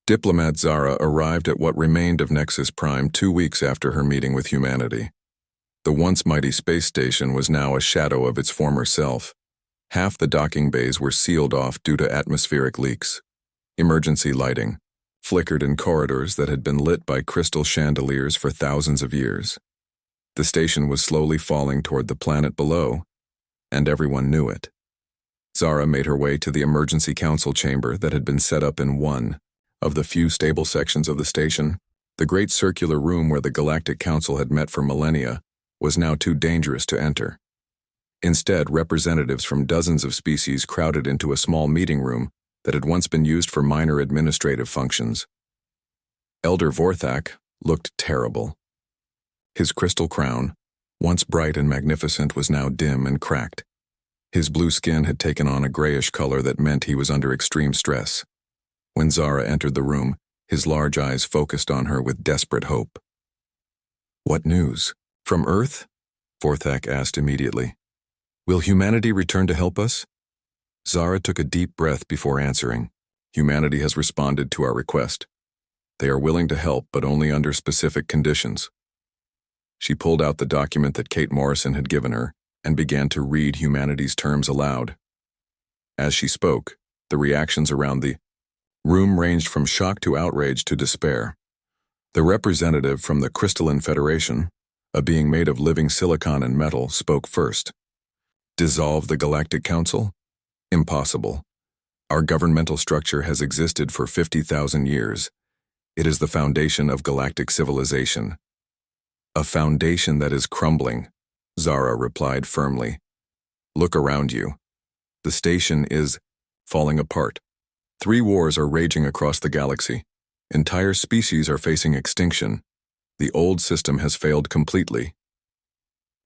Diplomat Zara arrived at what remained of Nexus Prime 2 weeks after her meeting with humanity. The once mighty space station was now a shadow of its former self. Half the docking bays were sealed off due to atmospheric leaks. Emergency lighting flickered in corridors that had been lit by crystal chandeliers for thousands of years. The station was slowly falling toward the planet below, and everyone knew it. Zara made her way to the emergency council chamber that had been set up in one of the few stable sections of the station. The great circular room where the Galactic Council had met for millennia was now too dangerous to enter. Instead, representatives from dozens of species crowded into a small meeting room that had once been used for minor administrative functions. Elder Vorthak looked terrible. His crystal crown, once bright and magnificent, was now dim and cracked. His blue skin had taken on a grayish color that meant he was under extreme stress. When Zara entered the room, his large eyes focused on her with desperate hope. "What news? From Earth?" Vorthak asked immediately. "Will humanity return to help us?" Zara took a deep breath before answering. "Humanity has responded to our request. They are willing to help, but only under specific conditions." She pulled out the document that Kate Morrison had given her and began to read humanity's terms aloud. As she spoke, the reactions around the room ranged from shock to outrage to despair. The representative from the Crystalline Federation, a being made of living silicon and metal, spoke first. "Dissolve the Galactic Council? Impossible. Our governmental structure has existed for 50,000 years. It is the foundation of galactic civilization." "A foundation that is crumbling," Zara replied firmly. "Look around you. The station is falling apart. 3 wars are raging across the galaxy. Entire species are facing extinction. The old system has failed completely."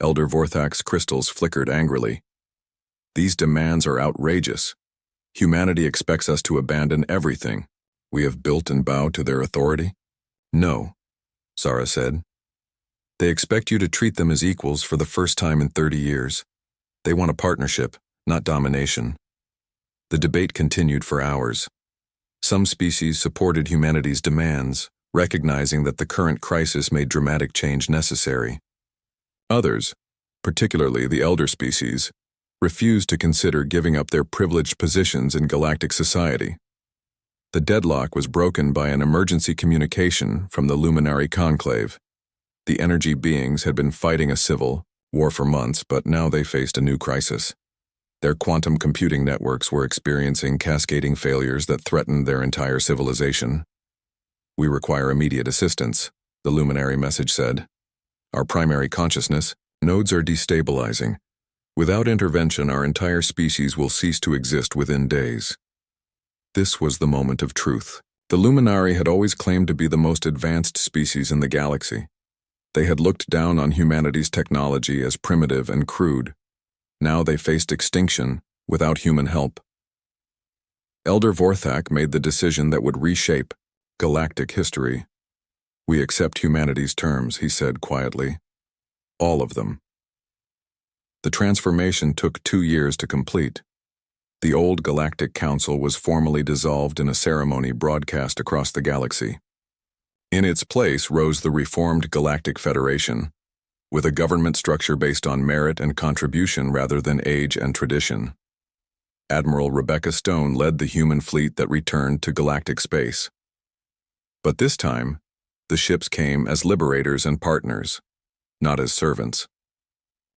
Elder Vorthak's crystals flickered angrily. "These demands are outrageous. Humanity expects us to abandon everything we have built and bow to their authority?" "No," Zara said. "They expect you to treat them as equals for the first time in 30 years. They want a partnership, not domination." The debate continued for hours. Some species supported humanity's demands, recognizing that the current crisis made dramatic change necessary. Others, particularly the elder species, refused to consider giving up their privileged positions in galactic society. The deadlock was broken by an emergency communication from the Luminary Conclave. The energy beings had been fighting a civil war for months, but now they faced a new crisis. Their quantum computing networks were experiencing cascading failures that threatened their entire civilization. "We require immediate assistance," the Luminary message said. "Our primary consciousness nodes are destabilizing. Without intervention, our entire species will cease to exist within days." This was the moment of truth. The Luminary had always claimed to be the most advanced species in the galaxy. They had looked down on humanity's technology as primitive and crude. Now they faced extinction without human help. Elder Vorthak made the decision that would reshape galactic history. "We accept humanity's terms," he said quietly. "All of them." The transformation took 2 years to complete. The old Galactic Council was formally dissolved in a ceremony broadcast across the galaxy. In its place rose the reformed Galactic Federation, with a government structure based on merit and contribution rather than age and tradition. Admiral Rebecca Stone led the human fleet that returned to galactic space. But this time, the ships came as liberators and partners, not as servants.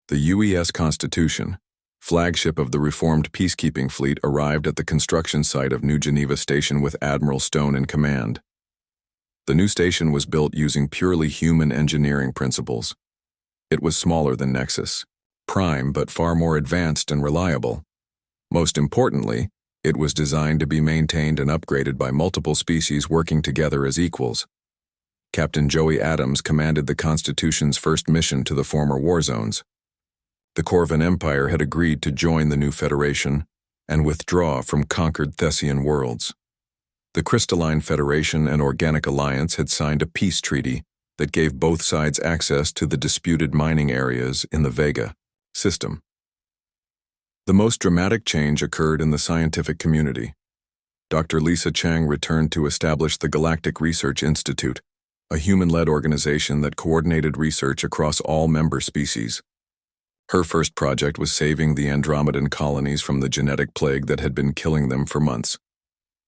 The UES Constitution, flagship of the reformed peacekeeping fleet, arrived at the construction site of New Geneva Station with Admiral Stone in command. The new station was built using purely human engineering principles. It was smaller than Nexus, prime but far more advanced and reliable. Most importantly, it was designed to be maintained and upgraded by multiple species working together as equals. Captain Joey Adams commanded the Constitution's first mission to the former war zones. The Corvan Empire had agreed to join the new Federation and withdraw from conquered Thessian worlds. The Crystalline Federation and Organic Alliance had signed a peace treaty that gave both sides access to the disputed mining areas in the Vega system. The most dramatic change occurred in the scientific community. Dr. Lisa Chang returned to establish the Galactic Research Institute, a human-led organization that coordinated research across all member species. Her first project was saving the Andromedan colonies from the genetic plague that had been killing them for months.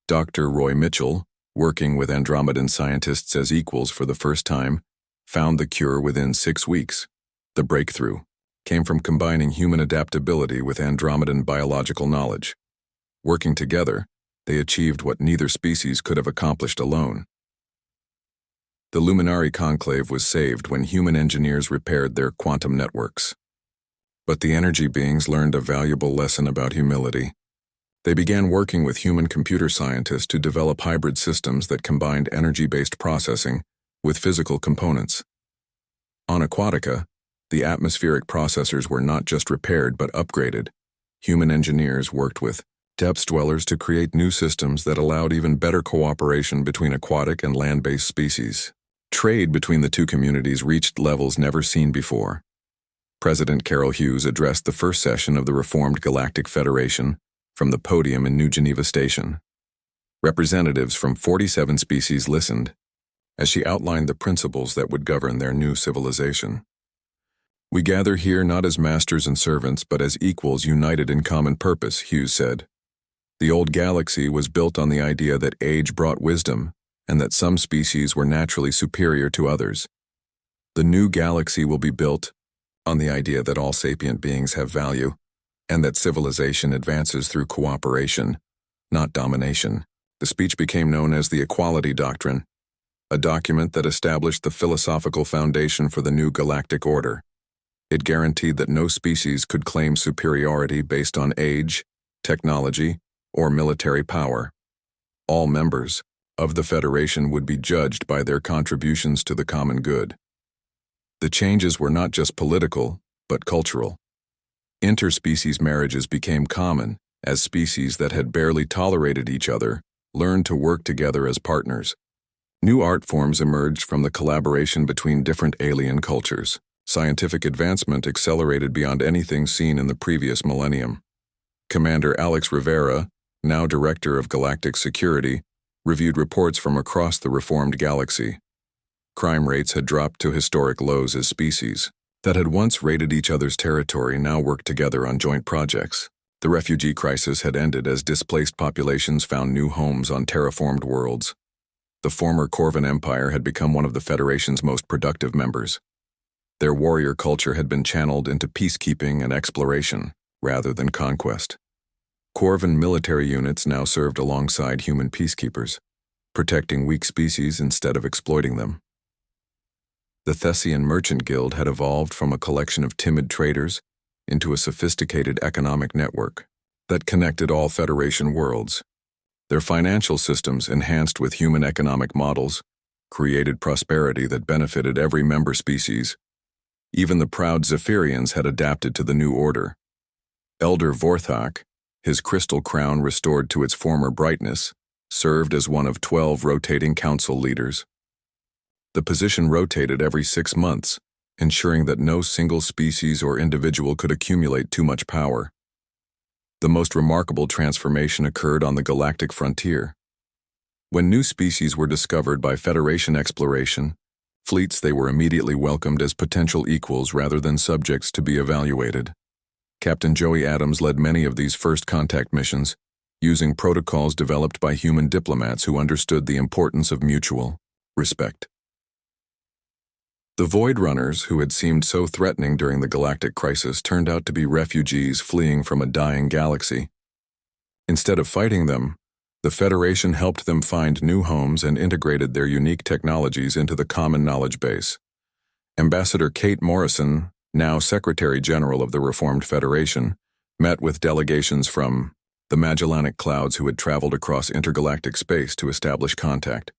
Dr. Roy Mitchell, working with Andromedan scientists as equals for the first time, found the cure within 6 weeks. The breakthrough came from combining human adaptability with Andromedan biological knowledge. Working together, they achieved what neither species could have accomplished alone. The Luminari Conclave was saved when human engineers repaired their quantum networks. But the energy beings learned a valuable lesson about humility. They began working with human computer scientists to develop hybrid systems that combined energy-based processing with physical components. On Aquatica, the atmospheric processors were not just repaired but upgraded. Human engineers worked with depth dwellers to create new systems that allowed even better cooperation between aquatic and land-based species. Trade between the two communities reached levels never seen before. President Carol Hughes addressed the first session of the reformed Galactic Federation from the podium in New Geneva Station. Representatives from 47 species listened as she outlined the principles that would govern their new civilization. "We gather here not as masters and servants, but as equals united in common purpose," Hughes said. The old galaxy was built on the idea that age brought wisdom and that some species were naturally superior to others. The new galaxy will be built on the idea that all sapient beings have value and that civilization advances through cooperation, not domination. The speech became known as the Equality Doctrine, a document that established the philosophical foundation for the new galactic order. It guaranteed that no species could claim superiority based on age, technology, or military power. All members of the Federation would be judged by their contributions to the common good. The changes were not just political, but cultural. Interspecies marriages became common as species that had barely tolerated each other learned to work together as partners. New art forms emerged from the collaboration between different alien cultures. Scientific advancement accelerated beyond anything seen in the previous millennium. Commander Alex Rivera, now Director of Galactic Security, reviewed reports from across the reformed galaxy. Crime rates had dropped to historic lows as species that had once raided each other's territory now worked together on joint projects. The refugee crisis had ended as displaced populations found new homes on terraformed worlds. The former Corvan Empire had become one of the Federation's most productive members. Their warrior culture had been channeled into peacekeeping and exploration, rather than conquest. Corvan military units now served alongside human peacekeepers, protecting weak species instead of exploiting them. The Thessian Merchant Guild had evolved from a collection of timid traders into a sophisticated economic network that connected all Federation worlds. Their financial systems, enhanced with human economic models, created prosperity that benefited every member species. Even the proud Zephyrians had adapted to the new order. Elder Vorthak, his crystal crown restored to its former brightness, served as one of 12 rotating council leaders. The position rotated every 6 months, ensuring that no single species or individual could accumulate too much power. The most remarkable transformation occurred on the galactic frontier. When new species were discovered by Federation exploration, fleets they were immediately welcomed as potential equals rather than subjects to be evaluated. Captain Joey Adams led many of these first contact missions, using protocols developed by human diplomats who understood the importance of mutual respect. The Void Runners, who had seemed so threatening during the galactic crisis, turned out to be refugees fleeing from a dying galaxy. Instead of fighting them, the Federation helped them find new homes and integrated their unique technologies into the common knowledge base. Ambassador Kate Morrison, now Secretary General of the Reformed Federation, met with delegations from the Magellanic Clouds who had traveled across intergalactic space to establish contact.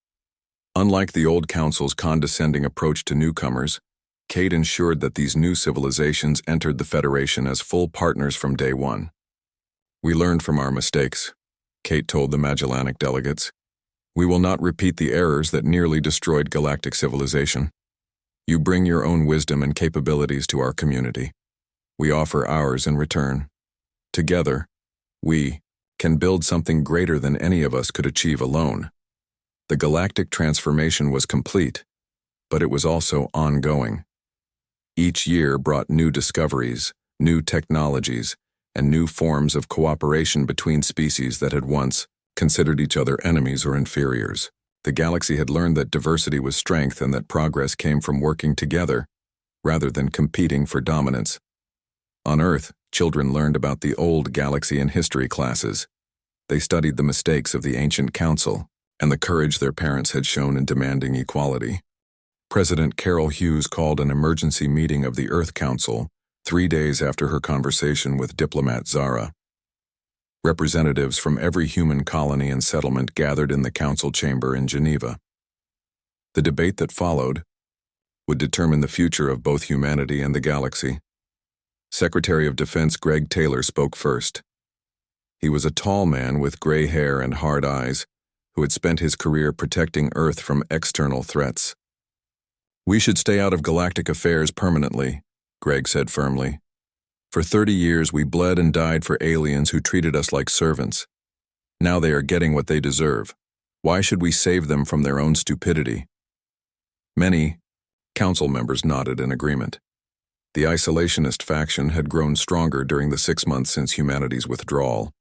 Unlike the old council's condescending approach to newcomers, Kate ensured that these new civilizations entered the Federation as full partners from day one. "We learned from our mistakes," Kate told the Magellanic delegates. "We will not repeat the errors that nearly destroyed galactic civilization. You bring your own wisdom and capabilities to our community. We offer ours in return. Together, we, can build something greater than any of us could achieve alone. The galactic transformation was complete, but it was also ongoing. Each year brought new discoveries, new technologies, and new forms of cooperation between species that had once considered each other enemies or inferiors. The galaxy had learned that diversity was strength and that progress came from working together, rather than competing for dominance. On Earth, children learned about the old galaxy in history classes. They studied the mistakes of the ancient council and the courage their parents had shown in demanding equality. President Carol Hughes called an emergency meeting of the Earth Council 3 days after her conversation with diplomat Zara. Representatives from every human colony and settlement gathered in the council chamber in Geneva. The debate that followed would determine the future of both humanity and the galaxy. Secretary of Defense Greg Taylor spoke first. He was a tall man with gray hair and hard eyes who had spent his career protecting Earth from external threats. "We should stay out of galactic affairs permanently," Greg said firmly. "For 30 years we bled and died for aliens who treated us like servants. Now they are getting what they deserve. Why should we save them from their own stupidity?" Many council members nodded in agreement. The isolationist faction had grown stronger during the 6 months since humanity's withdrawal.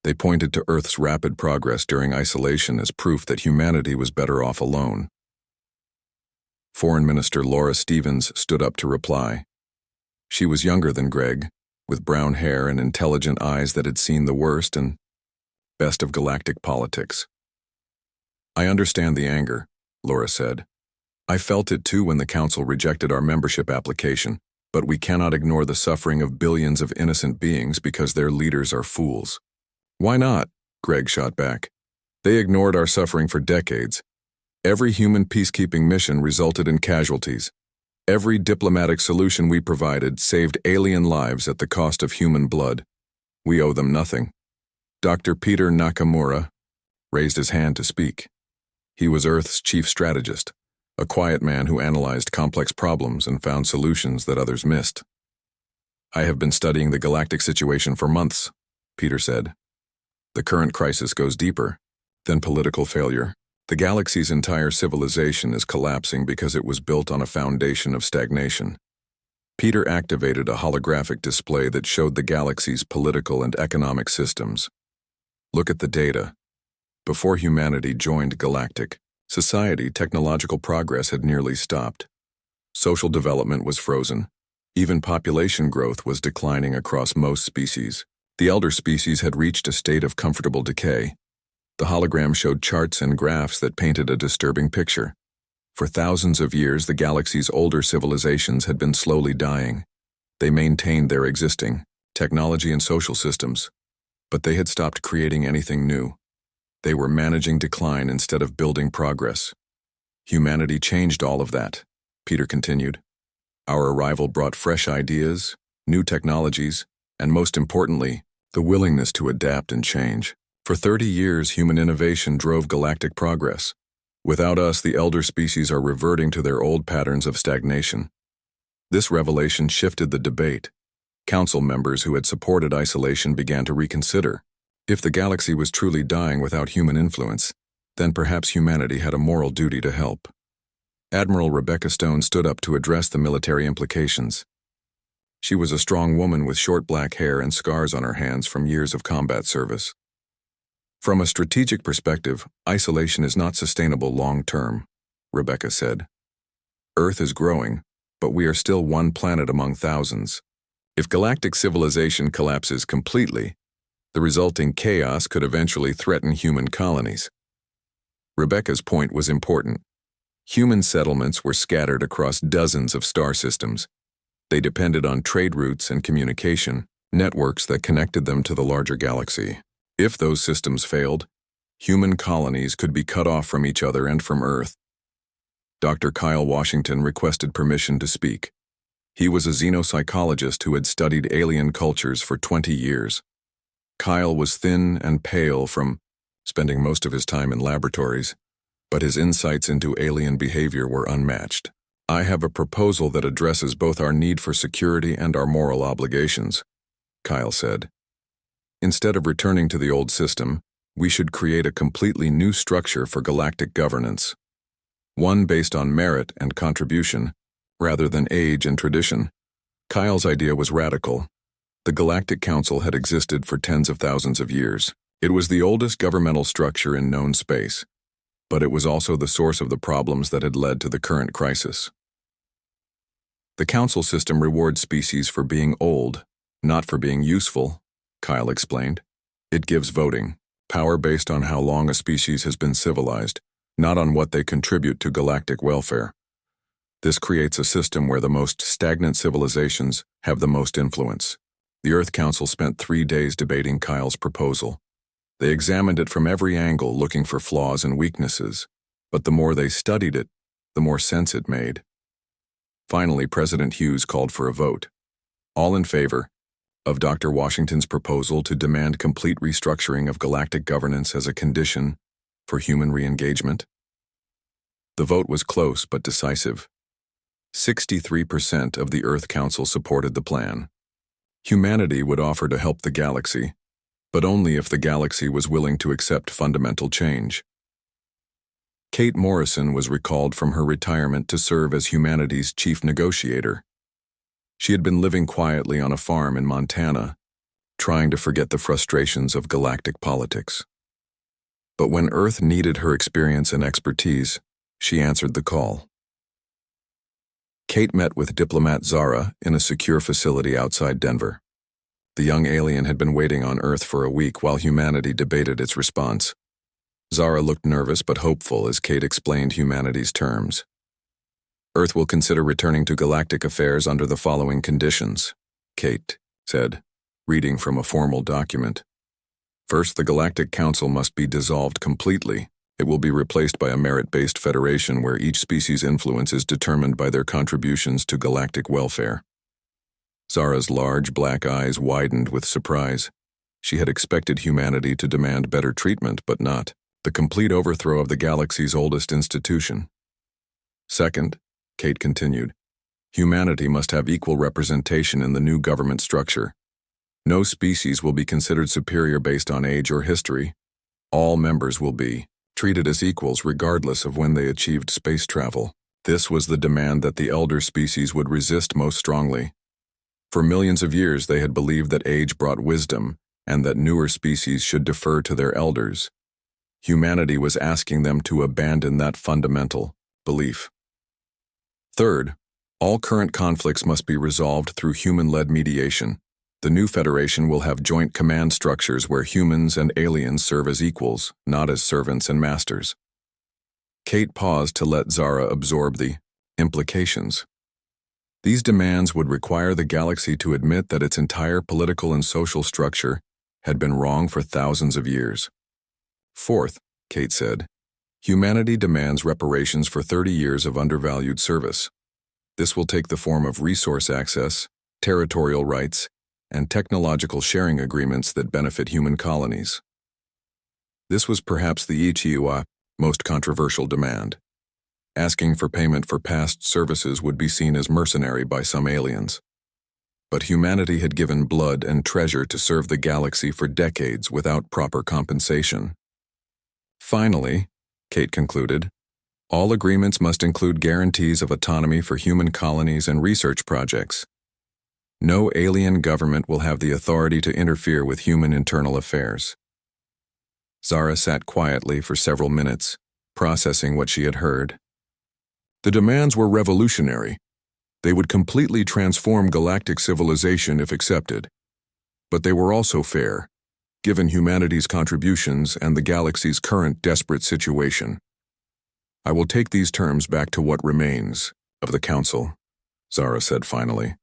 They pointed to Earth's rapid progress during isolation as proof that humanity was better off alone. Foreign Minister Laura Stevens stood up to reply. She was younger than Greg, with brown hair and intelligent eyes that had seen the worst and best of galactic politics. "I understand the anger," Laura said. "I felt it too when the Council rejected our membership application, but we cannot ignore the suffering of billions of innocent beings because their leaders are fools." "Why not?" Greg shot back. "They ignored our suffering for decades. Every human peacekeeping mission resulted in casualties. Every diplomatic solution we provided saved alien lives at the cost of human blood. We owe them nothing." Dr. Peter Nakamura raised his hand to speak. He was Earth's chief strategist, a quiet man who analyzed complex problems and found solutions that others missed. "I have been studying the galactic situation for months," Peter said. "The current crisis goes deeper than political failure. The galaxy's entire civilization is collapsing because it was built on a foundation of stagnation." Peter activated a holographic display that showed the galaxy's political and economic systems. "Look at the data. Before humanity joined galactic society, technological progress had nearly stopped. Social development was frozen. Even population growth was declining across most species. The elder species had reached a state of comfortable decay. The hologram showed charts and graphs that painted a disturbing picture. For thousands of years, the galaxy's older civilizations had been slowly dying. They maintained their existing technology and social systems, but they had stopped creating anything new. They were managing decline instead of building progress. Humanity changed all of that," Peter continued. "Our arrival brought fresh ideas, new technologies, and most importantly, the willingness to adapt and change. For 30 years, human innovation drove galactic progress. Without us, the elder species are reverting to their old patterns of stagnation." This revelation shifted the debate. Council members who had supported isolation began to reconsider. If the galaxy was truly dying without human influence, then perhaps humanity had a moral duty to help. Admiral Rebecca Stone stood up to address the military implications. She was a strong woman with short black hair and scars on her hands from years of combat service. "From a strategic perspective, isolation is not sustainable long-term," Rebecca said. "Earth is growing, but we are still one planet among thousands. If galactic civilization collapses completely, the resulting chaos could eventually threaten human colonies." Rebecca's point was important. Human settlements were scattered across dozens of star systems. They depended on trade routes and communication networks that connected them to the larger galaxy. If those systems failed, human colonies could be cut off from each other and from Earth. Dr. Kyle Washington requested permission to speak. He was a xenopsychologist who had studied alien cultures for 20 years. Kyle was thin and pale from spending most of his time in laboratories, but his insights into alien behavior were unmatched. "I have a proposal that addresses both our need for security and our moral obligations," Kyle said. Instead of returning to the old system, we should create a completely new structure for galactic governance. One based on merit and contribution, rather than age and tradition. Kyle's idea was radical. The Galactic Council had existed for tens of thousands of years. It was the oldest governmental structure in known space, but it was also the source of the problems that had led to the current crisis. The Council system rewards species for being old, not for being useful, Kyle explained. It gives voting power based on how long a species has been civilized, not on what they contribute to galactic welfare. This creates a system where the most stagnant civilizations have the most influence. The Earth Council spent 3 days debating Kyle's proposal. They examined it from every angle, looking for flaws and weaknesses, but the more they studied it, the more sense it made. Finally, President Hughes called for a vote. All in favor of Dr. Washington's proposal to demand complete restructuring of galactic governance as a condition for human re-engagement? The vote was close but decisive. 63% of the Earth Council supported the plan. Humanity would offer to help the galaxy, but only if the galaxy was willing to accept fundamental change. Kate Morrison was recalled from her retirement to serve as humanity's chief negotiator. She had been living quietly on a farm in Montana, trying to forget the frustrations of galactic politics. But when Earth needed her experience and expertise, she answered the call. Kate met with diplomat Zara in a secure facility outside Denver. The young alien had been waiting on Earth for a week while humanity debated its response. Zara looked nervous but hopeful as Kate explained humanity's terms. Earth will consider returning to galactic affairs under the following conditions, Kate said, reading from a formal document. First, the Galactic Council must be dissolved completely. It will be replaced by a merit-based federation where each species' influence is determined by their contributions to galactic welfare. Zara's large black eyes widened with surprise. She had expected humanity to demand better treatment, but not the complete overthrow of the galaxy's oldest institution. Second, Kate continued, humanity must have equal representation in the new government structure. No species will be considered superior based on age or history. All members will be treated as equals regardless of when they achieved space travel. This was the demand that the elder species would resist most strongly. For millions of years they had believed that age brought wisdom and that newer species should defer to their elders. Humanity was asking them to abandon that fundamental belief. Third, all current conflicts must be resolved through human-led mediation. The new Federation will have joint command structures where humans and aliens serve as equals, not as servants and masters. Kate paused to let Zara absorb the implications. These demands would require the galaxy to admit that its entire political and social structure had been wrong for thousands of years. Fourth, Kate said, humanity demands reparations for 30 years of undervalued service. This will take the form of resource access, territorial rights, and technological sharing agreements that benefit human colonies. This was perhaps the HFY most controversial demand. Asking for payment for past services would be seen as mercenary by some aliens. But humanity had given blood and treasure to serve the galaxy for decades without proper compensation. Finally, Kate concluded, all agreements must include guarantees of autonomy for human colonies and research projects. No alien government will have the authority to interfere with human internal affairs. Zara sat quietly for several minutes, processing what she had heard. The demands were revolutionary. They would completely transform galactic civilization if accepted. But they were also fair, given humanity's contributions and the galaxy's current desperate situation. I will take these terms back to what remains of the Council, Zara said finally.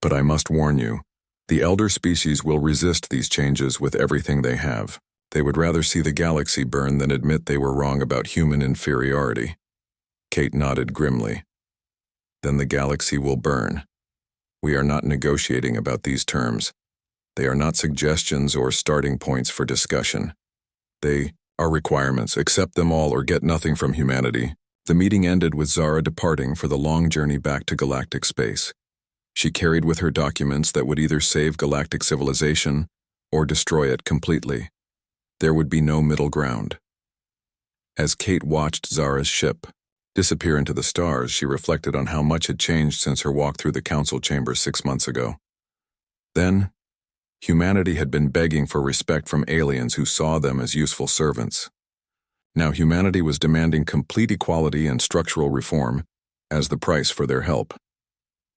But I must warn you, the elder species will resist these changes with everything they have. They would rather see the galaxy burn than admit they were wrong about human inferiority. Kate nodded grimly. Then the galaxy will burn. We are not negotiating about these terms. They are not suggestions or starting points for discussion. They are requirements. Accept them all or get nothing from humanity. The meeting ended with Zara departing for the long journey back to galactic space. She carried with her documents that would either save galactic civilization or destroy it completely. There would be no middle ground. As Kate watched Zara's ship disappear into the stars, she reflected on how much had changed since her walk through the council chamber 6 months ago. Then, humanity had been begging for respect from aliens who saw them as useful servants. Now humanity was demanding complete equality and structural reform as the price for their help.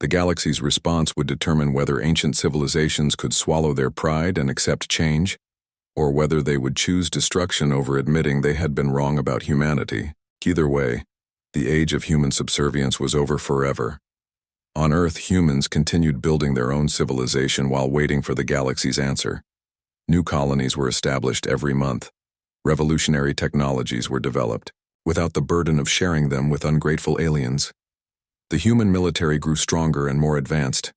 The galaxy's response would determine whether ancient civilizations could swallow their pride and accept change, or whether they would choose destruction over admitting they had been wrong about humanity. Either way, the age of human subservience was over forever. On Earth, humans continued building their own civilization while waiting for the galaxy's answer. New colonies were established every month. Revolutionary technologies were developed, without the burden of sharing them with ungrateful aliens. The human military grew stronger and more advanced.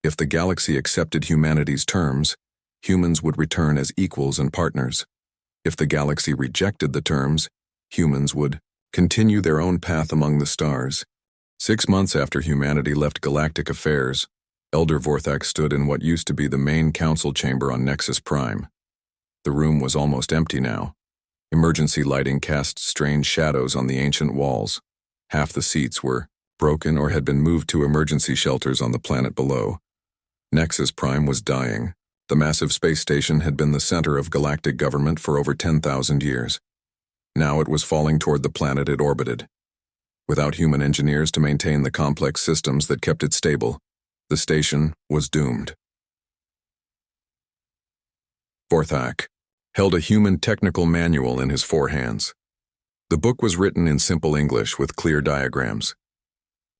If the galaxy accepted humanity's terms, humans would return as equals and partners. If the galaxy rejected the terms, humans would continue their own path among the stars. 6 months after humanity left galactic affairs, Elder Vorthak stood in what used to be the main council chamber on Nexus Prime. The room was almost empty now. Emergency lighting cast strange shadows on the ancient walls. Half the seats were broken or had been moved to emergency shelters on the planet below. Nexus Prime was dying. The massive space station had been the center of galactic government for over 10,000 years. Now it was falling toward the planet it orbited. Without human engineers to maintain the complex systems that kept it stable, the station was doomed. Vorthak held a human technical manual in his forehands. The book was written in simple English with clear diagrams.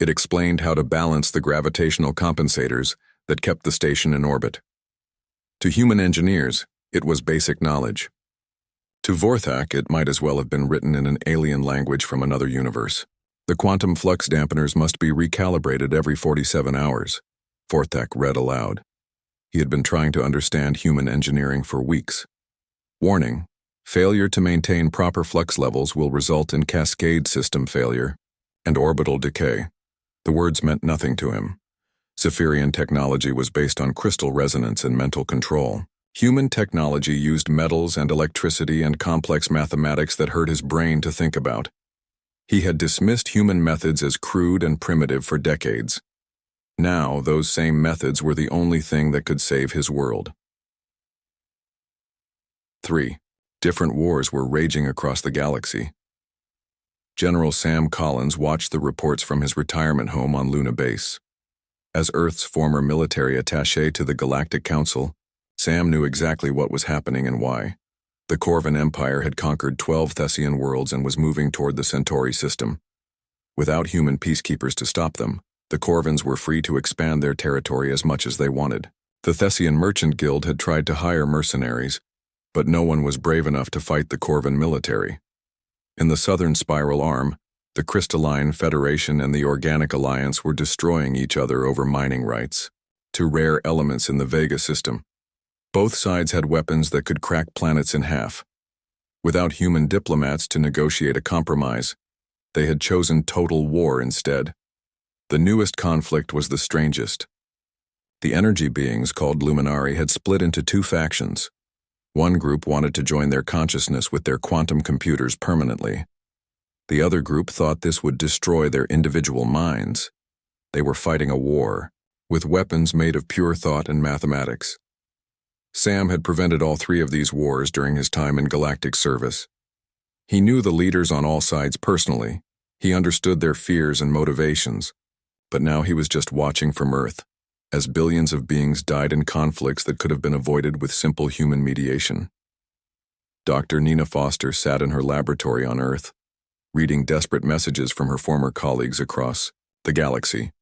It explained how to balance the gravitational compensators that kept the station in orbit. To human engineers, it was basic knowledge. To Vorthak, it might as well have been written in an alien language from another universe. The quantum flux dampeners must be recalibrated every 47 hours, Vorthak read aloud. He had been trying to understand human engineering for weeks. Warning: failure to maintain proper flux levels will result in cascade system failure and orbital decay. The words meant nothing to him. Zephyrian technology was based on crystal resonance and mental control. Human technology used metals and electricity and complex mathematics that hurt his brain to think about. He had dismissed human methods as crude and primitive for decades. Now, those same methods were the only thing that could save his world. 3. Different wars were raging across the galaxy. General Sam Collins watched the reports from his retirement home on Luna Base. As Earth's former military attaché to the Galactic Council, Sam knew exactly what was happening and why. The Corvan Empire had conquered 12 Thessian worlds and was moving toward the Centauri system. Without human peacekeepers to stop them, the Corvans were free to expand their territory as much as they wanted. The Thessian Merchant Guild had tried to hire mercenaries, but no one was brave enough to fight the Corvan military. In the southern spiral arm, the Crystalline Federation and the Organic Alliance were destroying each other over mining rights to rare elements in the Vega system. Both sides had weapons that could crack planets in half. Without human diplomats to negotiate a compromise, they had chosen total war instead. The newest conflict was the strangest. The energy beings called Luminari had split into 2 factions. One group wanted to join their consciousness with their quantum computers permanently. The other group thought this would destroy their individual minds. They were fighting a war, with weapons made of pure thought and mathematics. Sam had prevented all 3 of these wars during his time in galactic service. He knew the leaders on all sides personally. He understood their fears and motivations. But now he was just watching from Earth, as billions of beings died in conflicts that could have been avoided with simple human mediation. Dr. Nina Foster sat in her laboratory on Earth, reading desperate messages from her former colleagues across the galaxy.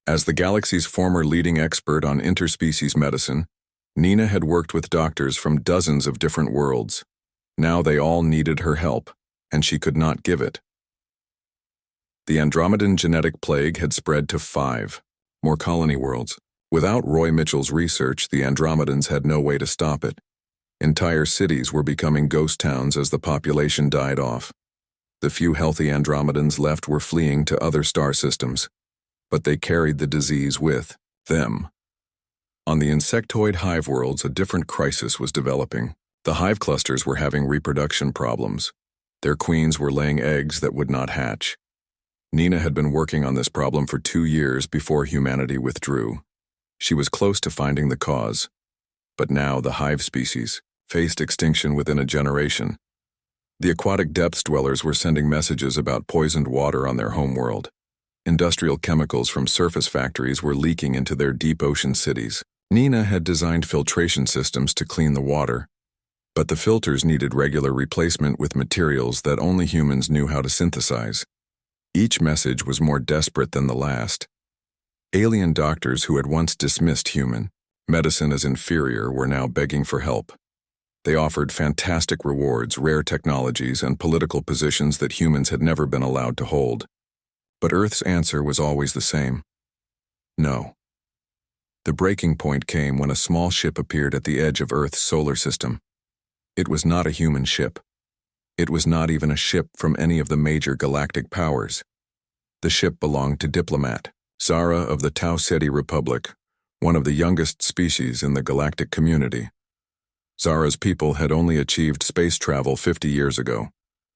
As the galaxy's former leading expert on interspecies medicine, Nina had worked with doctors from dozens of different worlds. Now they all needed her help, and she could not give it. The Andromedan genetic plague had spread to 5 more colony worlds. Without Roy Mitchell's research, the Andromedans had no way to stop it. Entire cities were becoming ghost towns as the population died off. The few healthy Andromedans left were fleeing to other star systems, but they carried the disease with them. On the insectoid hive worlds, a different crisis was developing. The hive clusters were having reproduction problems. Their queens were laying eggs that would not hatch. Nina had been working on this problem for 2 years before humanity withdrew. She was close to finding the cause. But now the hive species faced extinction within a generation. The aquatic depths dwellers were sending messages about poisoned water on their homeworld. Industrial chemicals from surface factories were leaking into their deep ocean cities. Nina had designed filtration systems to clean the water, but the filters needed regular replacement with materials that only humans knew how to synthesize. Each message was more desperate than the last. Alien doctors who had once dismissed human medicine as inferior were now begging for help. They offered fantastic rewards, rare technologies, and political positions that humans had never been allowed to hold. But Earth's answer was always the same: no. The breaking point came when a small ship appeared at the edge of Earth's solar system. It was not a human ship. It was not even a ship from any of the major galactic powers. The ship belonged to Diplomat, Zara of the Tau Ceti Republic, one of the youngest species in the galactic community. Zara's people had only achieved space travel 50 years ago.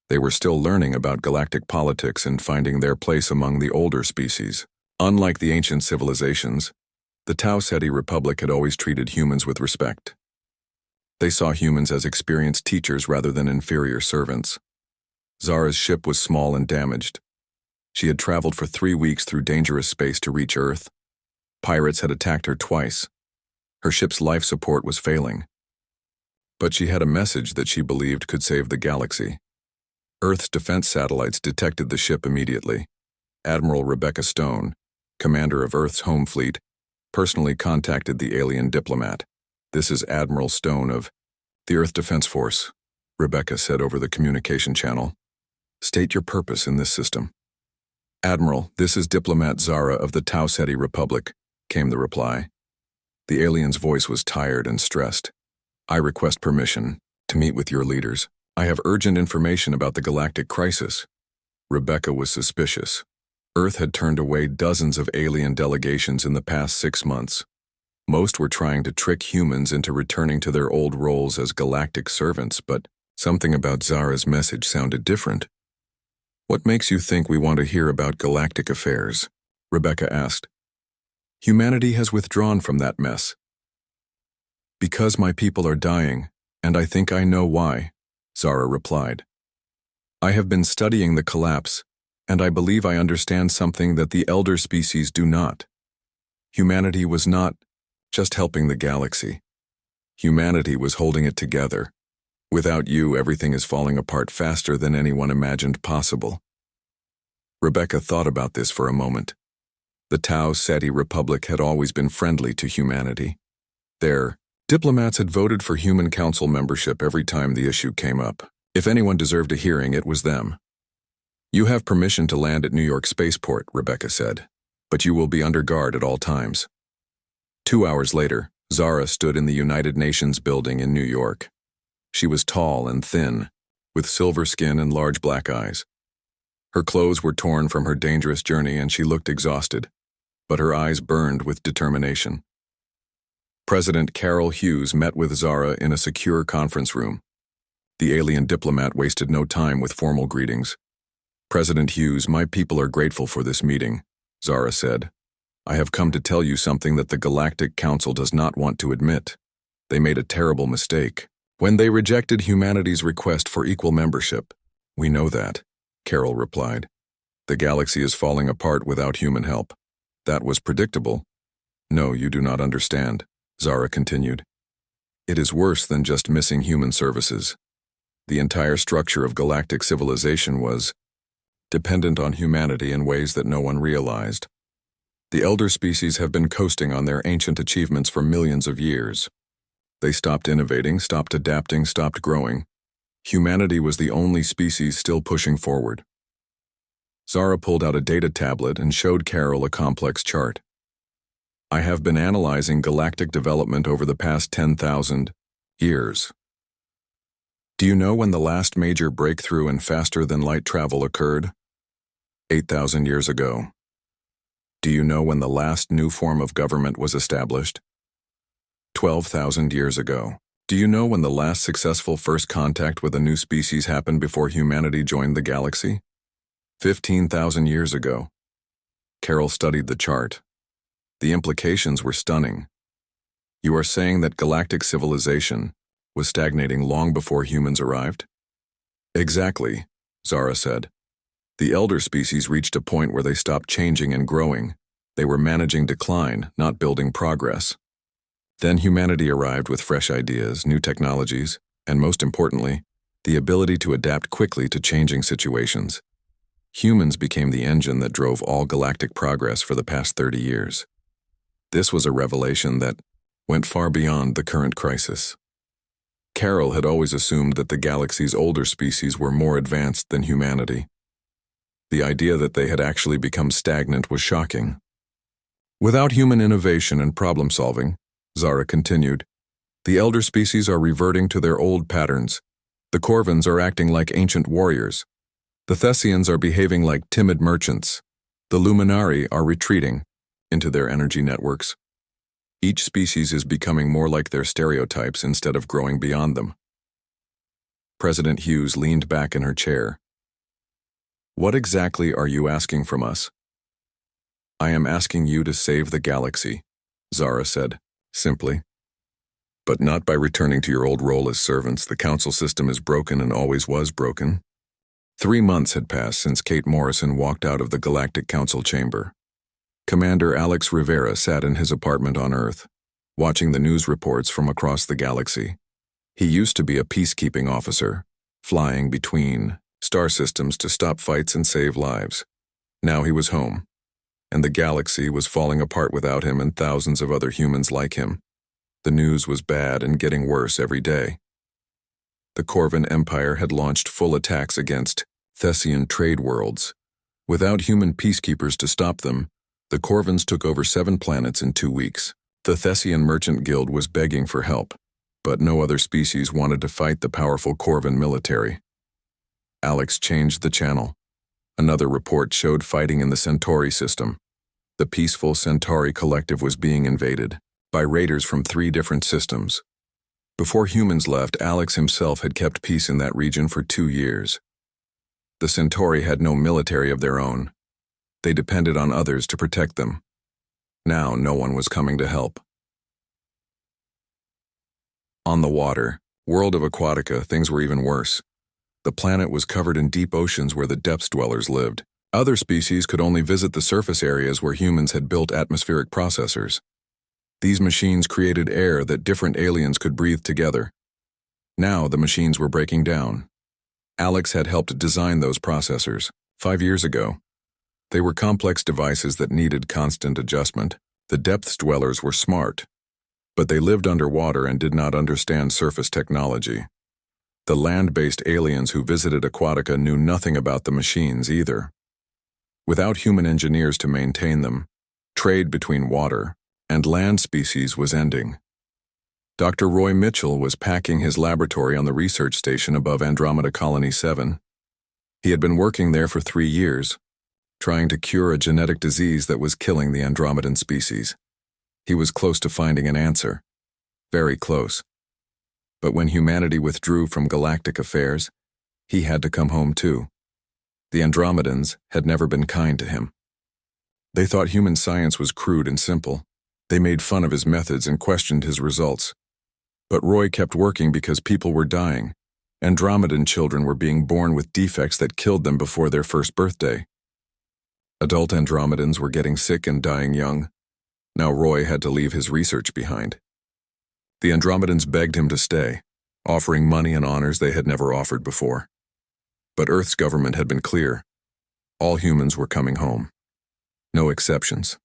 They were still learning about galactic politics and finding their place among the older species. Unlike the ancient civilizations, the Tau Ceti Republic had always treated humans with respect. They saw humans as experienced teachers rather than inferior servants. Zara's ship was small and damaged. She had traveled for 3 weeks through dangerous space to reach Earth. Pirates had attacked her twice. Her ship's life support was failing. But she had a message that she believed could save the galaxy. Earth's defense satellites detected the ship immediately. Admiral Rebecca Stone, commander of Earth's home fleet, personally contacted the alien diplomat. "This is Admiral Stone of the Earth Defense Force," Rebecca said over the communication channel. "State your purpose in this system." "Admiral, this is Diplomat Zara of the Tau Ceti Republic," came the reply. The alien's voice was tired and stressed. "I request permission to meet with your leaders. I have urgent information about the galactic crisis." Rebecca was suspicious. Earth had turned away dozens of alien delegations in the past 6 months. Most were trying to trick humans into returning to their old roles as galactic servants, but something about Zara's message sounded different. "What makes you think we want to hear about galactic affairs?" Rebecca asked. "Humanity has withdrawn from that mess." "Because my people are dying, and I think I know why," Zara replied. "I have been studying the collapse, and I believe I understand something that the elder species do not. Humanity was not just helping the galaxy. Humanity was holding it together. Without you, everything is falling apart faster than anyone imagined possible." Rebecca thought about this for a moment. The Tau Ceti Republic had always been friendly to humanity. Their diplomats had voted for human council membership every time the issue came up. If anyone deserved a hearing, it was them. "You have permission to land at New York Spaceport," Rebecca said, "but you will be under guard at all times." 2 hours later, Zara stood in the United Nations building in New York. She was tall and thin, with silver skin and large black eyes. Her clothes were torn from her dangerous journey and she looked exhausted, but her eyes burned with determination. President Carol Hughes met with Zara in a secure conference room. The alien diplomat wasted no time with formal greetings. "President Hughes, my people are grateful for this meeting," Zara said. "I have come to tell you something that the Galactic Council does not want to admit. They made a terrible mistake when they rejected humanity's request for equal membership." "We know that," Carol replied. "The galaxy is falling apart without human help. That was predictable." "No, you do not understand," Zara continued. "It is worse than just missing human services. The entire structure of galactic civilization was dependent on humanity in ways that no one realized. The elder species have been coasting on their ancient achievements for millions of years. They stopped innovating, stopped adapting, stopped growing. Humanity was the only species still pushing forward." Zara pulled out a data tablet and showed Carol a complex chart. "I have been analyzing galactic development over the past 10,000 years. Do you know when the last major breakthrough in faster-than-light travel occurred? 8,000 years ago. Do you know when the last new form of government was established? 12,000 years ago. Do you know when the last successful first contact with a new species happened before humanity joined the galaxy? 15,000 years ago. Carol studied the chart. The implications were stunning. You are saying that galactic civilization was stagnating long before humans arrived? Exactly, Zara said. The elder species reached a point where they stopped changing and growing. They were managing decline, not building progress. Then humanity arrived with fresh ideas, new technologies, and most importantly, the ability to adapt quickly to changing situations. Humans became the engine that drove all galactic progress for the past 30 years. This was a revelation that went far beyond the current crisis. Carol had always assumed that the galaxy's older species were more advanced than humanity. The idea that they had actually become stagnant was shocking. Without human innovation and problem-solving, Zara continued, the elder species are reverting to their old patterns. The Corvins are acting like ancient warriors. The Thessians are behaving like timid merchants. The Luminari are retreating into their energy networks. Each species is becoming more like their stereotypes instead of growing beyond them. President Hughes leaned back in her chair. What exactly are you asking from us? I am asking you to save the galaxy, Zara said, simply. But not by returning to your old role as servants. The council system is broken and always was broken. 3 months had passed since Kate Morrison walked out of the Galactic Council chamber. Commander Alex Rivera sat in his apartment on Earth, watching the news reports from across the galaxy. He used to be a peacekeeping officer, flying between star systems to stop fights and save lives. Now he was home, and the galaxy was falling apart without him and thousands of other humans like him. The news was bad and getting worse every day. The Corvin Empire had launched full attacks against Thessian trade worlds. Without human peacekeepers to stop them, the Corvins took over 7 planets in 2 weeks. The Thessian Merchant Guild was begging for help, but no other species wanted to fight the powerful Corvin military. Alex changed the channel. Another report showed fighting in the Centauri system. The peaceful Centauri collective was being invaded by raiders from 3 different systems. Before humans left, Alex himself had kept peace in that region for 2 years. The Centauri had no military of their own. They depended on others to protect them. Now no one was coming to help. On the water, world of Aquatica, things were even worse. The planet was covered in deep oceans where the depths dwellers lived. Other species could only visit the surface areas where humans had built atmospheric processors. These machines created air that different aliens could breathe together. Now the machines were breaking down. Alex had helped design those processors 5 years ago. They were complex devices that needed constant adjustment. The depths dwellers were smart, but they lived underwater and did not understand surface technology. The land-based aliens who visited Aquatica knew nothing about the machines either. Without human engineers to maintain them, trade between water and land species was ending. Dr. Roy Mitchell was packing his laboratory on the research station above Andromeda Colony 7. He had been working there for 3 years, trying to cure a genetic disease that was killing the Andromedan species. He was close to finding an answer. Very close. But when humanity withdrew from galactic affairs, he had to come home too. The Andromedans had never been kind to him. They thought human science was crude and simple. They made fun of his methods and questioned his results. But Roy kept working because people were dying. Andromedan children were being born with defects that killed them before their first birthday. Adult Andromedans were getting sick and dying young. Now Roy had to leave his research behind. The Andromedans begged him to stay, offering money and honors they had never offered before. But Earth's government had been clear. All humans were coming home. No exceptions.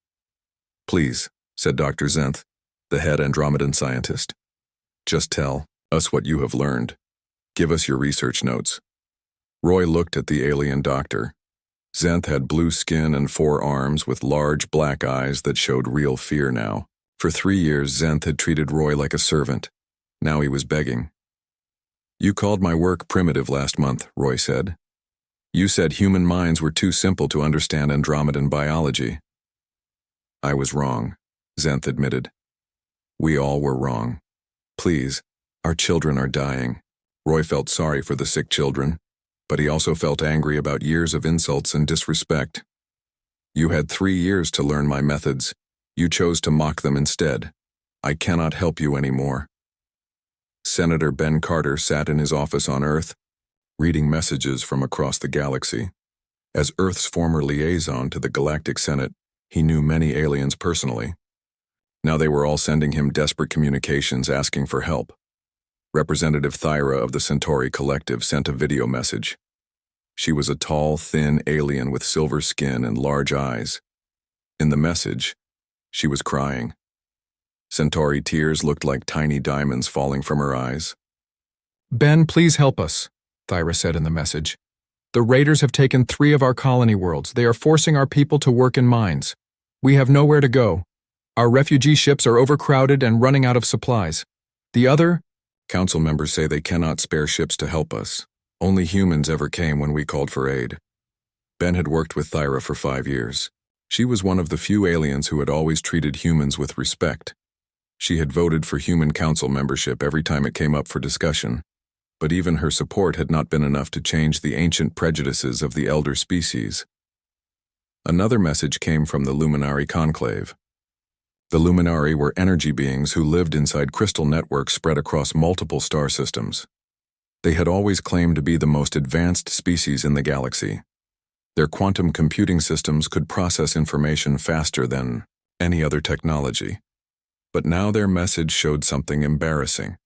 Please, said Dr. Zenth, the head Andromedan scientist. Just tell us what you have learned. Give us your research notes. Roy looked at the alien doctor. Zenth had blue skin and 4 arms with large black eyes that showed real fear now. For 3 years, Zenth had treated Roy like a servant. Now he was begging. You called my work primitive last month, Roy said. You said human minds were too simple to understand Andromedan biology. I was wrong, Zenth admitted. We all were wrong. Please, our children are dying. Roy felt sorry for the sick children, but he also felt angry about years of insults and disrespect. You had 3 years to learn my methods. You chose to mock them instead. I cannot help you anymore. Senator Ben Carter sat in his office on Earth, reading messages from across the galaxy. As Earth's former liaison to the Galactic Senate, he knew many aliens personally. Now they were all sending him desperate communications asking for help. Representative Thyra of the Centauri Collective sent a video message. She was a tall, thin alien with silver skin and large eyes. In the message, she was crying. Centauri tears looked like tiny diamonds falling from her eyes. Ben, please help us, Thyra said in the message. The raiders have taken 3 of our colony worlds. They are forcing our people to work in mines. We have nowhere to go. Our refugee ships are overcrowded and running out of supplies. The other council members say they cannot spare ships to help us. Only humans ever came when we called for aid. Ben had worked with Thyra for 5 years. She was one of the few aliens who had always treated humans with respect. She had voted for human council membership every time it came up for discussion, but even her support had not been enough to change the ancient prejudices of the elder species. Another message came from the Luminari Conclave. The Luminari were energy beings who lived inside crystal networks spread across multiple star systems. They had always claimed to be the most advanced species in the galaxy. Their quantum computing systems could process information faster than any other technology. But now their message showed something embarrassing.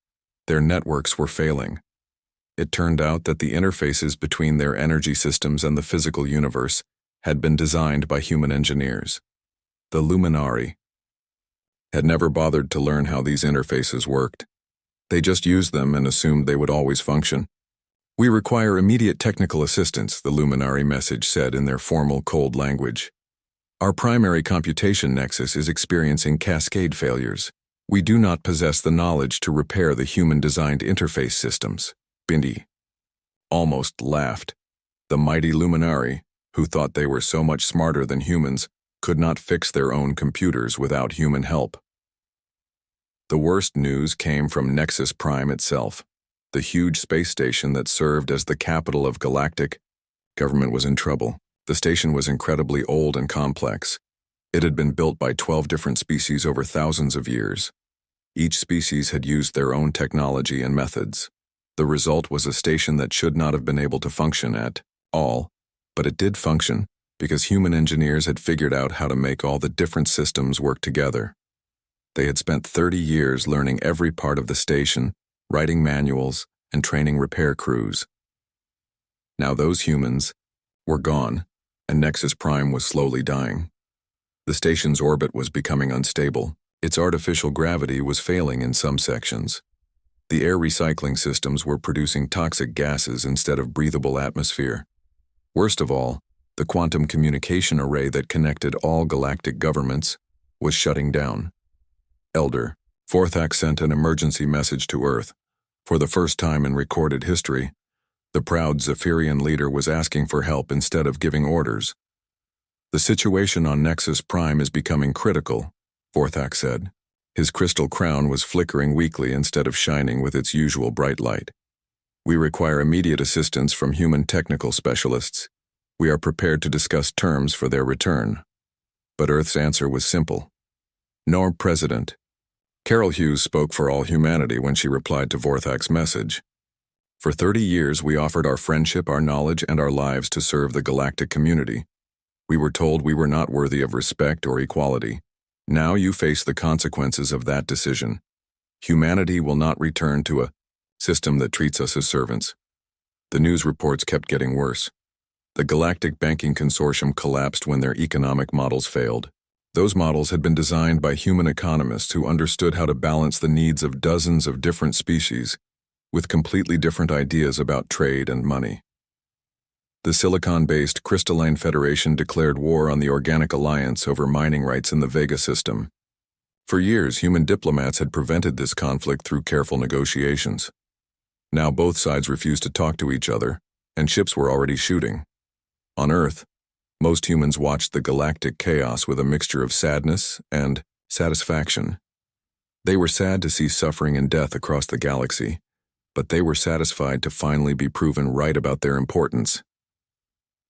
Their networks were failing. It turned out that the interfaces between their energy systems and the physical universe had been designed by human engineers. The Luminari had never bothered to learn how these interfaces worked. They just used them and assumed they would always function. We require immediate technical assistance, the Luminari message said in their formal cold language. Our primary computation nexus is experiencing cascade failures. We do not possess the knowledge to repair the human-designed interface systems. Bindi almost laughed. The mighty Luminari, who thought they were so much smarter than humans, could not fix their own computers without human help. The worst news came from Nexus Prime itself. The huge space station that served as the capital of Galactic government was in trouble. The station was incredibly old and complex. It had been built by 12 different species over thousands of years. Each species had used their own technology and methods. The result was a station that should not have been able to function at all, but it did function because human engineers had figured out how to make all the different systems work together. They had spent 30 years learning every part of the station, writing manuals, and training repair crews. Now those humans were gone, and Nexus Prime was slowly dying. The station's orbit was becoming unstable. Its artificial gravity was failing in some sections. The air recycling systems were producing toxic gases instead of breathable atmosphere. Worst of all, the quantum communication array that connected all galactic governments was shutting down. Elder Vorthak sent an emergency message to Earth. For the first time in recorded history, the proud Zephyrian leader was asking for help instead of giving orders. The situation on Nexus Prime is becoming critical, Vorthak said. His crystal crown was flickering weakly instead of shining with its usual bright light. We require immediate assistance from human technical specialists. We are prepared to discuss terms for their return. But Earth's answer was simple. No, President. Carol Hughes spoke for all humanity when she replied to Vorthak's message. For 30 years, we offered our friendship, our knowledge, and our lives to serve the galactic community. We were told we were not worthy of respect or equality. Now you face the consequences of that decision. Humanity will not return to a system that treats us as servants. The news reports kept getting worse. The Galactic Banking Consortium collapsed when their economic models failed. Those models had been designed by human economists who understood how to balance the needs of dozens of different species with completely different ideas about trade and money. The silicon-based Crystalline Federation declared war on the Organic Alliance over mining rights in the Vega system. For years, human diplomats had prevented this conflict through careful negotiations. Now both sides refused to talk to each other, and ships were already shooting. On Earth, most humans watched the galactic chaos with a mixture of sadness and satisfaction. They were sad to see suffering and death across the galaxy, but they were satisfied to finally be proven right about their importance.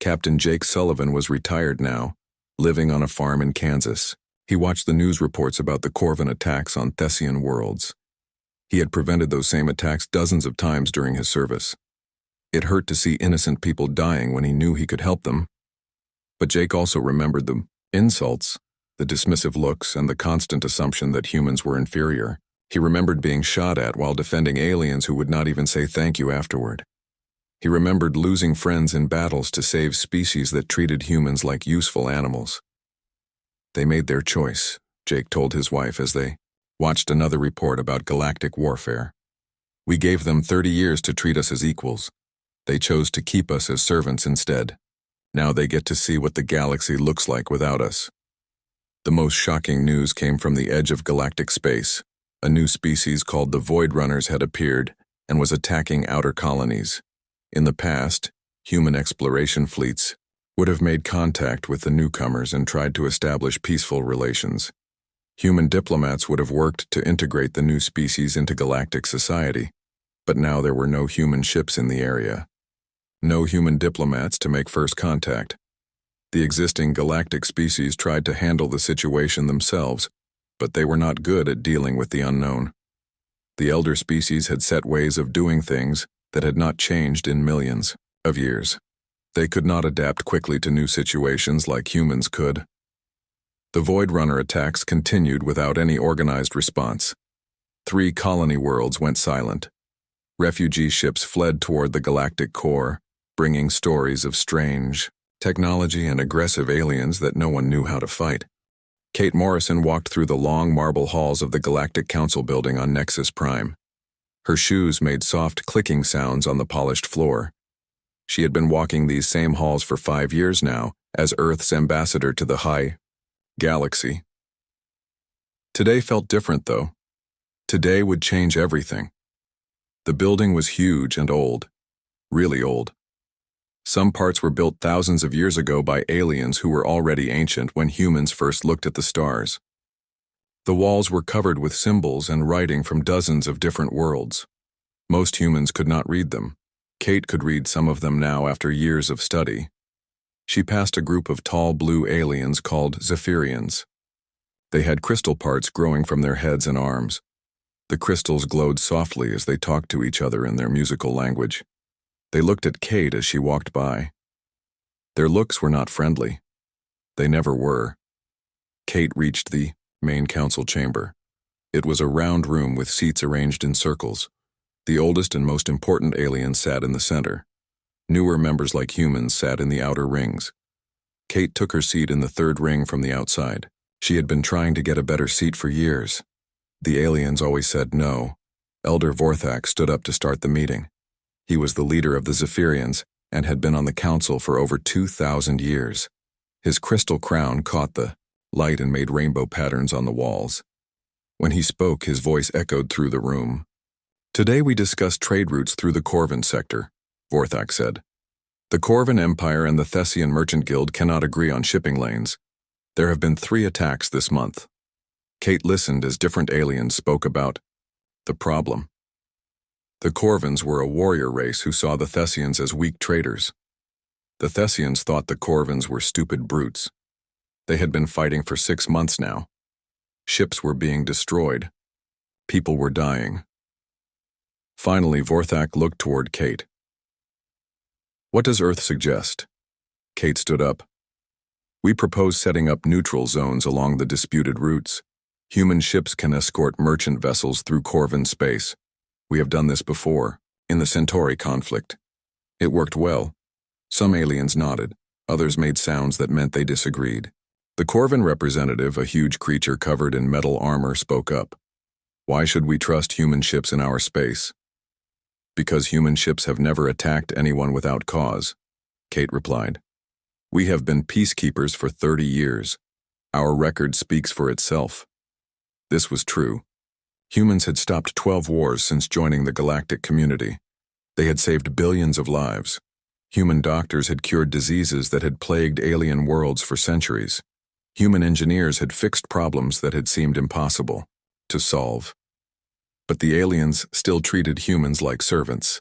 Captain Jake Sullivan was retired now, living on a farm in Kansas. He watched the news reports about the Corvin attacks on Thessian worlds. He had prevented those same attacks dozens of times during his service. It hurt to see innocent people dying when he knew he could help them. But Jake also remembered the insults, the dismissive looks, and the constant assumption that humans were inferior. He remembered being shot at while defending aliens who would not even say thank you afterward. He remembered losing friends in battles to save species that treated humans like useful animals. They made their choice, Jake told his wife as they watched another report about galactic warfare. We gave them 30 years to treat us as equals. They chose to keep us as servants instead. Now they get to see what the galaxy looks like without us. The most shocking news came from the edge of galactic space. A new species called the Void Runners had appeared and was attacking outer colonies. In the past, human exploration fleets would have made contact with the newcomers and tried to establish peaceful relations. Human diplomats would have worked to integrate the new species into galactic society, but now there were no human ships in the area. No human diplomats to make first contact. The existing galactic species tried to handle the situation themselves, but they were not good at dealing with the unknown. The elder species had set ways of doing things that had not changed in millions of years. They could not adapt quickly to new situations like humans could. The Void Runner attacks continued without any organized response. 3 colony worlds went silent. Refugee ships fled toward the galactic core, bringing stories of strange technology and aggressive aliens that no one knew how to fight. Kate Morrison walked through the long marble halls of the Galactic Council building on Nexus Prime. Her shoes made soft clicking sounds on the polished floor. She had been walking these same halls for 5 years now, as Earth's ambassador to the high galaxy. Today felt different, though. Today would change everything. The building was huge and old, really old. Some parts were built thousands of years ago by aliens who were already ancient when humans first looked at the stars. The walls were covered with symbols and writing from dozens of different worlds. Most humans could not read them. Kate could read some of them now after years of study. She passed a group of tall blue aliens called Zephyrians. They had crystal parts growing from their heads and arms. The crystals glowed softly as they talked to each other in their musical language. They looked at Kate as she walked by. Their looks were not friendly. They never were. Kate reached the main council chamber. It was a round room with seats arranged in circles. The oldest and most important aliens sat in the center. Newer members like humans sat in the outer rings. Kate took her seat in the third ring from the outside. She had been trying to get a better seat for years. The aliens always said no. Elder Vorthak stood up to start the meeting. He was the leader of the Zephyrians and had been on the council for over 2,000 years. His crystal crown caught the light and made rainbow patterns on the walls. When he spoke, his voice echoed through the room. Today we discuss trade routes through the Corvin sector, Vorthak said. The Corvin Empire and the Thessian Merchant Guild cannot agree on shipping lanes. There have been 3 attacks this month. Kate listened as different aliens spoke about the problem. The Corvins were a warrior race who saw the Thessians as weak traders. The Thessians thought the Corvins were stupid brutes. They had been fighting for 6 months now. Ships were being destroyed. People were dying. Finally, Vorthak looked toward Kate. What does Earth suggest? Kate stood up. We propose setting up neutral zones along the disputed routes. Human ships can escort merchant vessels through Corvin space. We have done this before, in the Centauri conflict. It worked well. Some aliens nodded, others made sounds that meant they disagreed. The Corvin representative, a huge creature covered in metal armor, spoke up. Why should we trust human ships in our space? Because human ships have never attacked anyone without cause, Kate replied. We have been peacekeepers for 30 years. Our record speaks for itself. This was true. Humans had stopped 12 wars since joining the galactic community. They had saved billions of lives. Human doctors had cured diseases that had plagued alien worlds for centuries. Human engineers had fixed problems that had seemed impossible. to solve. But the aliens still treated humans like servants.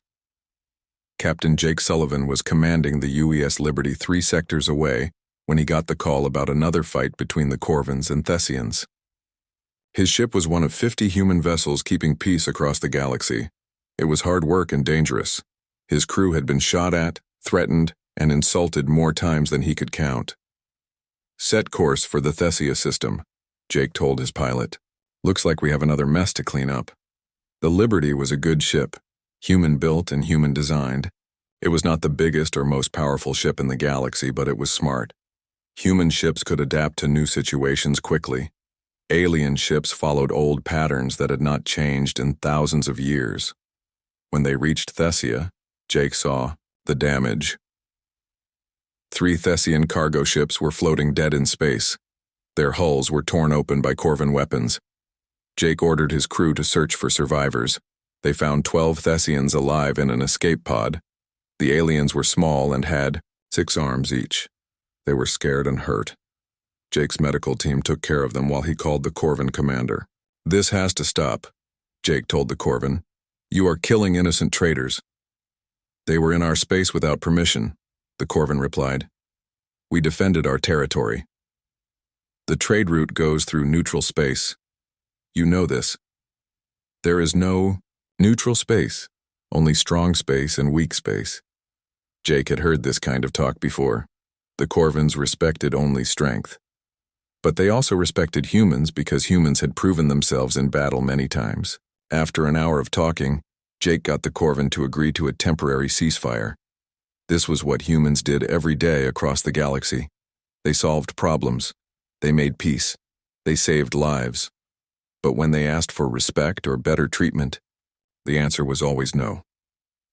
Captain Jake Sullivan was commanding the UES Liberty 3 sectors away when he got the call about another fight between the Corvins and Thessians. His ship was one of 50 human vessels keeping peace across the galaxy. It was hard work and dangerous. His crew had been shot at, threatened, and insulted more times than he could count. "Set course for the Thessia system," Jake told his pilot. "Looks like we have another mess to clean up." The Liberty was a good ship, human-built and human-designed. It was not the biggest or most powerful ship in the galaxy, but it was smart. Human ships could adapt to new situations quickly. Alien ships followed old patterns that had not changed in thousands of years. When they reached Thessia, Jake saw the damage. 3 Thessian cargo ships were floating dead in space. Their hulls were torn open by Corvin weapons. Jake ordered his crew to search for survivors. They found 12 Thessians alive in an escape pod. The aliens were small and had 6 arms each. They were scared and hurt. Jake's medical team took care of them while he called the Corvin commander. "This has to stop," Jake told the Corvin. "You are killing innocent traders." "They were in our space without permission," the Corvin replied. "We defended our territory. The trade route goes through neutral space. You know this. There is no neutral space, only strong space and weak space." Jake had heard this kind of talk before. The Corvins respected only strength. But they also respected humans because humans had proven themselves in battle many times. After an hour of talking, Jake got the Corvin to agree to a temporary ceasefire. This was what humans did every day across the galaxy. They solved problems. They made peace. They saved lives. But when they asked for respect or better treatment, the answer was always no.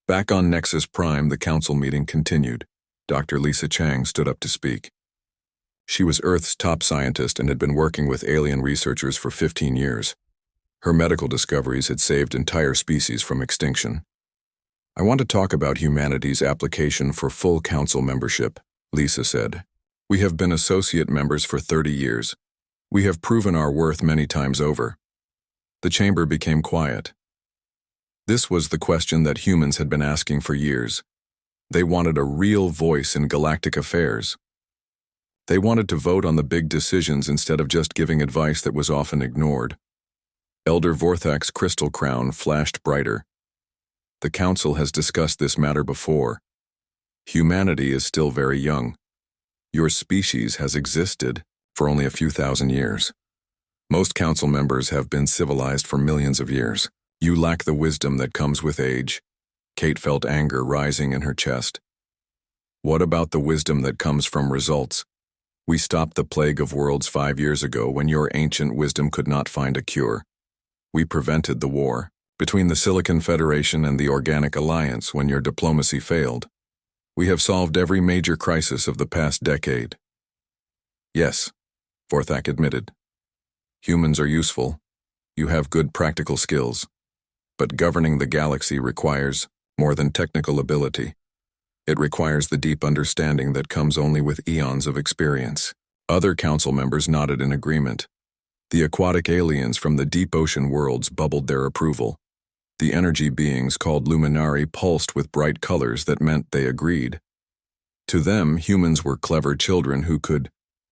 Back on Nexus Prime, the council meeting continued. Dr. Lisa Chang stood up to speak. She was Earth's top scientist and had been working with alien researchers for 15 years. Her medical discoveries had saved entire species from extinction. "I want to talk about humanity's application for full council membership," Lisa said. "We have been associate members for 30 years. We have proven our worth many times over." The chamber became quiet. This was the question that humans had been asking for years. They wanted a real voice in galactic affairs. They wanted to vote on the big decisions instead of just giving advice that was often ignored. Elder Vorthak's crystal crown flashed brighter. "The council has discussed this matter before. Humanity is still very young. Your species has existed for only a few thousand years. Most council members have been civilized for millions of years. You lack the wisdom that comes with age." Kate felt anger rising in her chest. "What about the wisdom that comes from results? We stopped the plague of worlds 5 years ago when your ancient wisdom could not find a cure. We prevented the war between the Silicon Federation and the Organic Alliance when your diplomacy failed. We have solved every major crisis of the past decade." "Yes," Vorthak admitted. "Humans are useful. You have good practical skills. But governing the galaxy requires more than technical ability. It requires the deep understanding that comes only with eons of experience." Other council members nodded in agreement. The aquatic aliens from the deep ocean worlds bubbled their approval. The energy beings called Luminari pulsed with bright colors that meant they agreed. To them, humans were clever children who could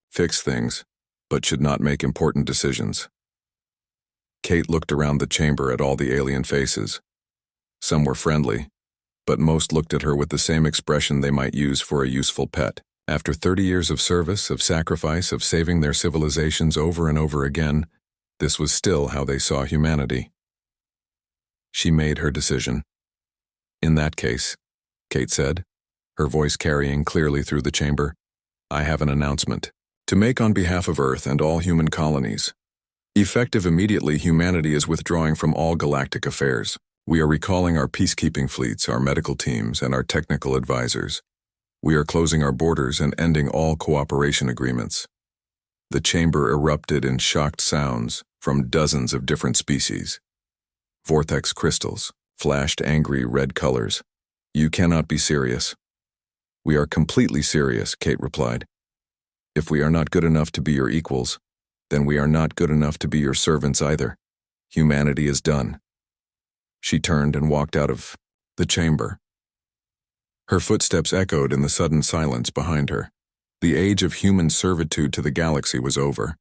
fix things, but should not make important decisions. Kate looked around the chamber at all the alien faces. Some were friendly, but most looked at her with the same expression they might use for a useful pet. After 30 years of service, of sacrifice, of saving their civilizations over and over again, this was still how they saw humanity. She made her decision. "In that case," Kate said, her voice carrying clearly through the chamber, "I have an announcement to make on behalf of Earth and all human colonies. Effective immediately, humanity is withdrawing from all galactic affairs. We are recalling our peacekeeping fleets, our medical teams, and our technical advisors. We are closing our borders and ending all cooperation agreements." The chamber erupted in shocked sounds from dozens of different species. Vortex crystals flashed angry red colors. "You cannot be serious." "We are completely serious," Kate replied. "If we are not good enough to be your equals, then we are not good enough to be your servants either." Humanity is done. She turned and walked out of the chamber. Her footsteps echoed in the sudden silence behind her. The age of human servitude to the galaxy was over.